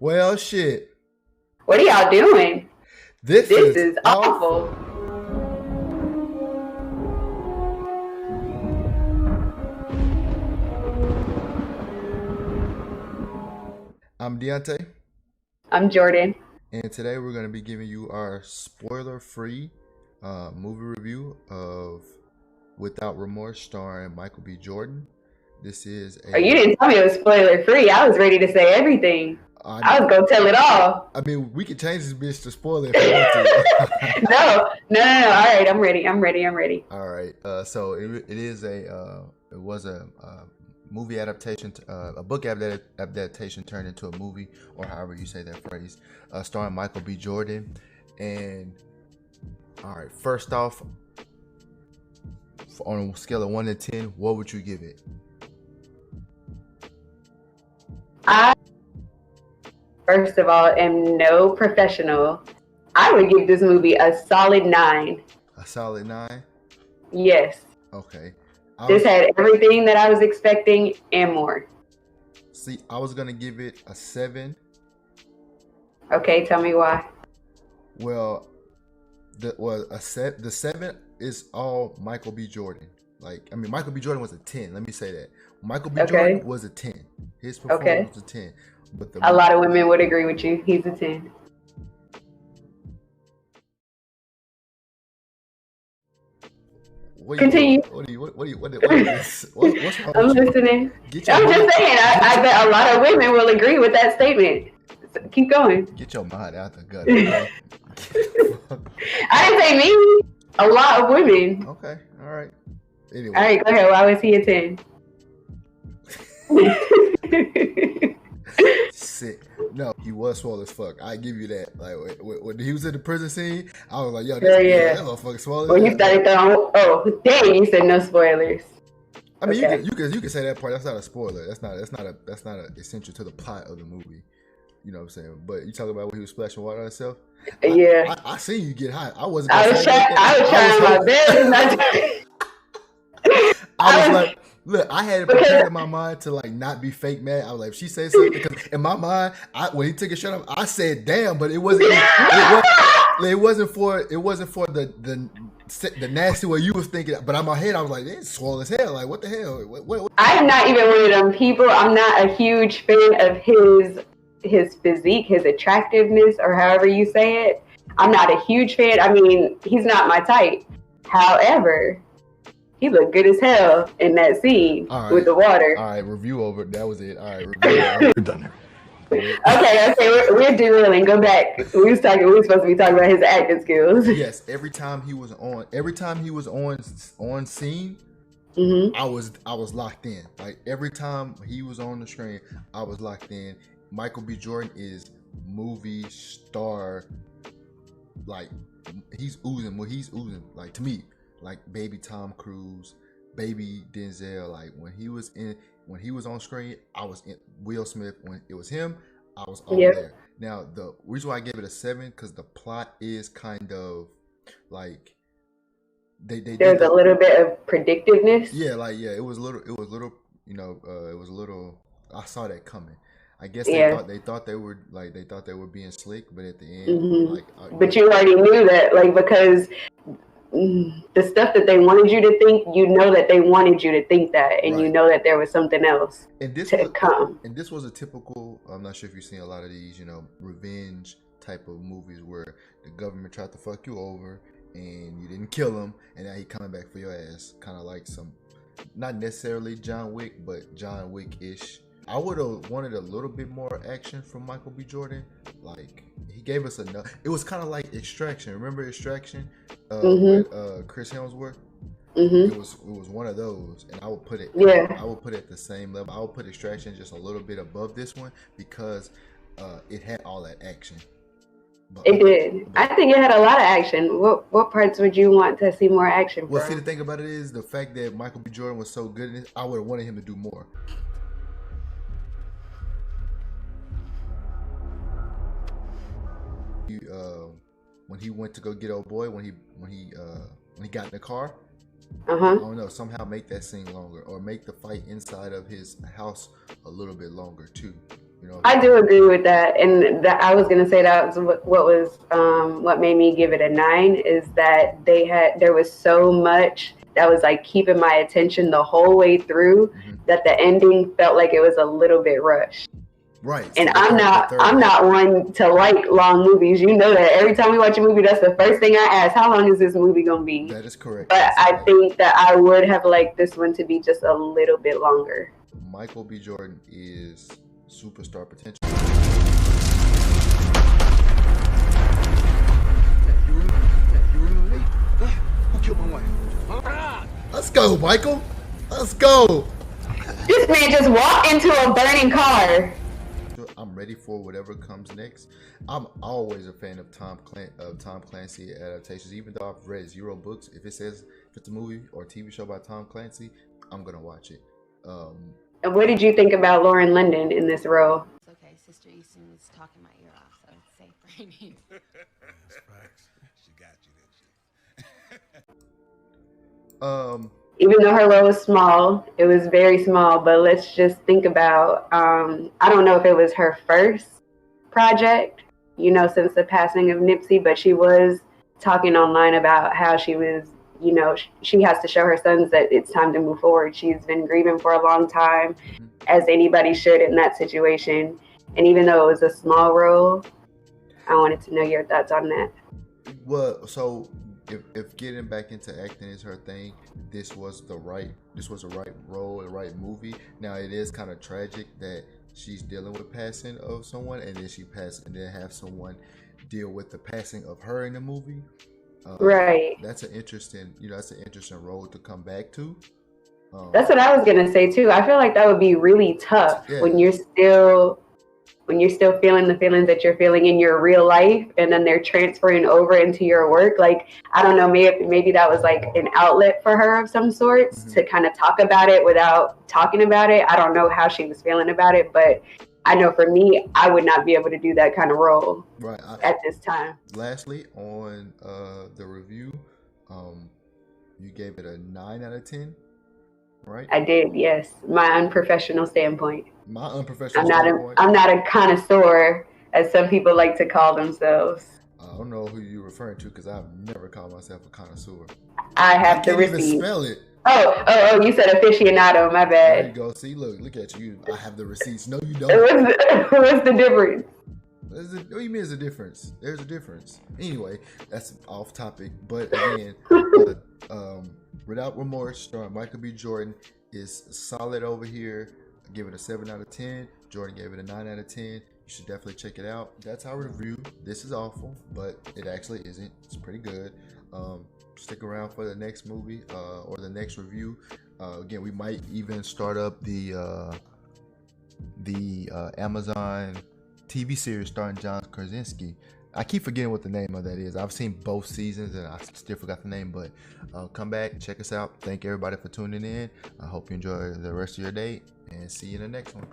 Well, shit. What are y'all doing? This This is is awful. awful. I'm Deontay, I'm Jordan. and today we're going to be giving you our spoiler-free movie review of Without Remorse, starring Michael B. Jordan. This is Oh, you didn't tell me it was spoiler free. I was ready to say everything. I was gonna tell it all. I mean, we could change this bitch to spoiler if we want to. No. All right, I'm ready. All right. So it was a movie adaptation, a book adaptation turned into a movie, or however you say that phrase, starring Michael B. Jordan. And all right, first off, on a scale of 1 to 10, what would you give it? I, first of all, am no professional. I would give this movie a solid 9. A solid 9? Yes. Okay. This had everything that I was expecting and more. See, I was gonna give it a 7. Okay, tell me why. Well, the 7 is all Michael B. Jordan. Michael B. Jordan was a 10. Let me say that. Michael B. Jordan was a 10. His performance was a 10. But a lot of women would agree with you. He's a 10. Continue. What is this? What's wrong I'm with you? listening. I'm just saying, I bet a lot of women will agree with that statement. So keep going. Get your mind out the gutter. Okay? I didn't say me. A lot of women. Okay. All right. Anyway. All right, go ahead. Why was he a 10? Sick. No, he was swole as fuck. I give you that. Like when he was in the prison scene, I was like, "Yo, that motherfucker swole." When you started throwing, oh dang, you said no spoilers. I mean, you can say that part. That's not a spoiler. That's not a essential to the plot of the movie. You know what I'm saying? But you talk about when he was splashing water on himself. Yeah. I seen you get hot. I wasn't. I was trying my best. I was like, look, I had it prepared in my mind to like not be fake mad. I was like, if she said something, because in my mind, when he took a shot, I said, "Damn," but it wasn't for the nasty way you was thinking. But in my head, I was like, "It's swole as hell." Like, what the hell? What? I'm not even one of them people. I'm not a huge fan of his physique, his attractiveness, or however you say it. I'm not a huge fan. I mean, he's not my type. However, he looked good as hell in that scene with the water. All right, review over. That was it. All right, review over. We're done. Okay, we're derailing. Go back. We were supposed to be talking about his acting skills. Yes, every time he was on scene, mm-hmm. I was locked in. Like every time he was on the screen, I was locked in. Michael B. Jordan is movie star. Like he's oozing. Like to me. Like baby Tom Cruise, baby Denzel. Like when he was on screen, I was in. Will Smith, when it was him, I was all there. Now the reason why I gave it a 7, because the plot is kind of like there's a little bit of predictiveness. It was little. You know, it was a little. I saw that coming. I guess they thought they were being slick, but at the end, mm-hmm. But you already knew that, like, because the stuff that they wanted you to think, you know that they wanted you to think that, and you know that there was something else come. And this was a typical, I'm not sure if you've seen a lot of these, you know, revenge type of movies where the government tried to fuck you over and you didn't kill him, and now he coming back for your ass. Kind of like some, not necessarily John Wick, but John Wick-ish. I would have wanted a little bit more action from Michael B. Jordan. Like, he gave us enough. It was kind of like Extraction. Remember Extraction? With Chris Hemsworth? Mm-hmm. It was one of those, and I would put it. I would put it at the same level. I would put Extraction just a little bit above this one because it had all that action. It did. I think it had a lot of action. What parts would you want to see more action from? Well, see, the thing about it is the fact that Michael B. Jordan was so good in it. I would have wanted him to do more. When he went to go get old boy, when he got in the car, I don't know, somehow make that scene longer, or make the fight inside of his house a little bit longer too. You know, I do agree with that, and that I was gonna say that was what made me give it a 9 is that there was so much that was like keeping my attention the whole way through that the ending felt like it was a little bit rushed. right. And So I'm not one to like long movies. You know that every time we watch a movie, that's the first thing I ask: how long is this movie gonna be? That is correct. But I think that I would have liked this one to be just a little bit longer. Michael B. Jordan is superstar potential. Who killed my wife? Let's go, Michael. Let's go. This man just walked into a burning car. I'm ready for whatever comes next. I'm always a fan of Tom Clancy adaptations, even though I've read 0 books. If it says if it's a movie or TV show by Tom Clancy, I'm gonna watch it. And what did you think about Lauren London in this role? It's okay. Sister Easton was talking my ear off, so it's safe for me. That's facts. She got you, didn't she? Even though her role was small, it was very small, but let's just think about, I don't know if it was her first project, you know, since the passing of Nipsey, but she was talking online about how she was, you know, she has to show her sons that it's time to move forward. She's been grieving for a long time, as anybody should in that situation. And even though it was a small role, I wanted to know your thoughts on that. Well, so if getting back into acting is her thing, this was a right role, the right movie. Now it is kind of tragic that she's dealing with passing of someone, and then she passed, and then have someone deal with the passing of her in the movie. Right. That's an interesting role to come back to. That's what I was gonna say too. I feel like that would be really tough when you're still feeling the feelings that you're feeling in your real life, and then they're transferring over into your work. Like, I don't know, maybe that was like an outlet for her of some sorts to kind of talk about it without talking about it. I don't know how she was feeling about it, but I know for me, I would not be able to do that kind of role at this time. Lastly, on the review, you gave it a 9 out of 10, right? I did, yes. My unprofessional standpoint. Standpoint. I'm not a connoisseur, as some people like to call themselves. I don't know who you're referring to, because I've never called myself a connoisseur. I have the receipt. I can't even spell it. Oh, you said aficionado, my bad. There you go. See, look at you. I have the receipts. No, you don't. What's the difference? What do you mean there's a difference? There's a difference. Anyway, that's off topic. But again, Without Remorse, starring Michael B. Jordan, is solid over here. I give it a 7 out of 10. Jordan gave it a 9 out of 10. You should definitely check it out. That's our review. This is awful, but it actually isn't. It's pretty good. Stick around for the next movie or the next review. Again, we might even start up the Amazon TV series starring John Krasinski. I keep forgetting what the name of that is. I've seen both seasons and I still forgot the name, but come back, check us out. Thank everybody for tuning in. I hope you enjoy the rest of your day and see you in the next one.